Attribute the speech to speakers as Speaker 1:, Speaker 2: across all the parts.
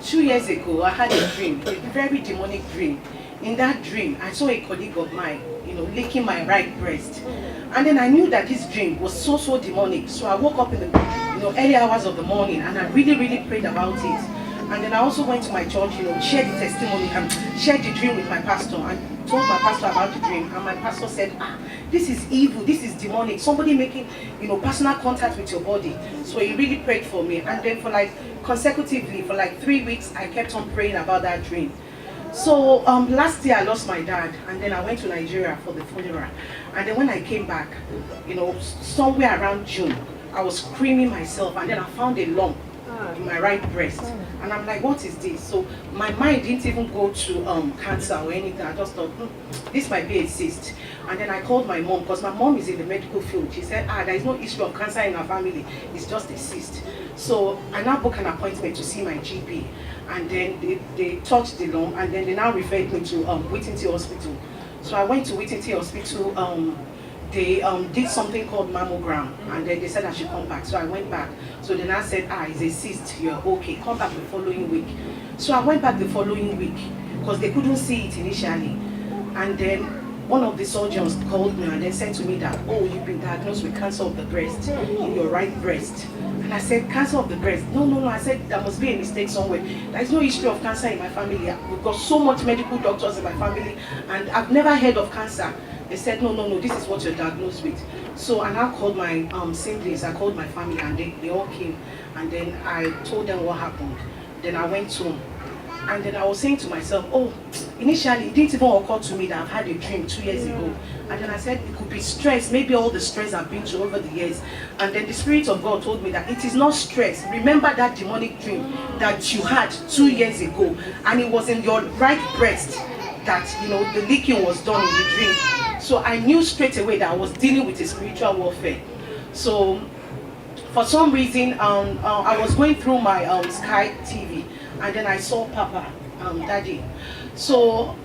Speaker 1: 2 years ago, I had a dream, a very demonic dream. In that dream, I saw a colleague of mine, licking my right breast. And then I knew that this dream was so demonic. So I woke up in the early hours of the morning, and I really prayed about it. And then I also went to my church, shared the testimony and shared the dream with my pastor, and told my pastor about the dream. And my pastor said, this is evil, this is demonic, somebody making personal contact with your body. So he really prayed for me. And then for consecutively for 3 weeks, I kept on praying about that dream. So last year I lost my dad, and then I went to Nigeria for the funeral. And then when I came back, somewhere around June, I was screaming myself, and then I found a lump in my right breast. And I'm like, what is this? So my mind didn't even go to cancer or anything. I just thought, this might be a cyst. And then I called my mom, because my mom is in the medical field. She said, there is no issue of cancer in our family, it's just a cyst. So I now booked an appointment to see my GP. And then they touched the lump, and then they now referred me to Whittington Hospital. So I went to Whittington Hospital. They did something called mammogram, and then they said I should come back. So I went back. So they now said, it's a cyst, you're okay, come back the following week. So I went back the following week, because they couldn't see it initially. And then one of the surgeons called me and then said to me that, you've been diagnosed with cancer of the breast in your right breast. And I said, cancer of the breast? No. I said, there must be a mistake somewhere. There is no history of cancer in my family. We've got so much medical doctors in my family, and I've never heard of cancer. They said, no, this is what you're diagnosed with. So I now called my siblings, I called my family, and they all came. And then I told them what happened. Then I went home. And then I was saying to myself, initially it didn't even occur to me that I've had a dream 2 years ago. And then I said, it could be stress, maybe all the stress I've been through over the years. And then the Spirit of God told me that it is not stress. Remember that demonic dream that you had 2 years ago, and it was in your right breast that the leaking was done in the dream. So I knew straight away that I was dealing with a spiritual warfare. So for some reason, I was going through my Sky TV, and then I saw Papa, Daddy. So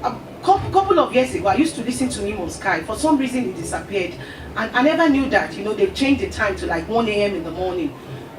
Speaker 1: a couple of years ago, I used to listen to him on Sky. For some reason, he disappeared, and I never knew that they've changed the time to 1 a.m. in the morning.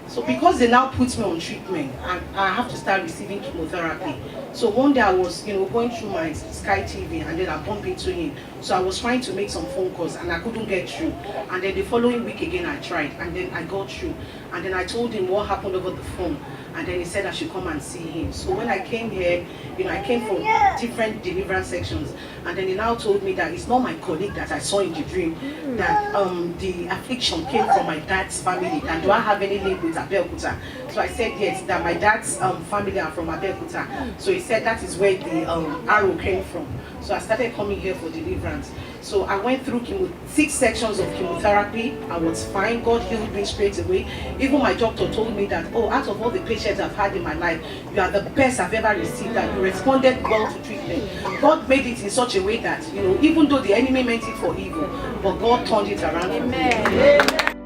Speaker 1: So because they now put me on treatment, and I have to start receiving chemotherapy. So one day I was going through my Sky TV, and then I bumped into him. So I was trying to make some phone calls, and I couldn't get through. And then the following week again I tried, and then I got through. And then I told him what happened over the phone. And then he said I should come and see him. So when I came here, I came from different deliverance sections. And then he now told me that it's not my colleague that I saw in the dream, that the affliction came from my dad's family. And do I have any link with Abeokuta? So I said yes, that my dad's family are from Abeokuta. So he said that is where the arrow came from. So I started coming here for deliverance. So I went through 6 sections of chemotherapy. I was fine. God healed me straight away. Even my doctor told me that, out of all the patients I've had in my life, you are the best I've ever received, and you responded well to treatment. God made it in such a way that, even though the enemy meant it for evil, but God turned it around. Amen.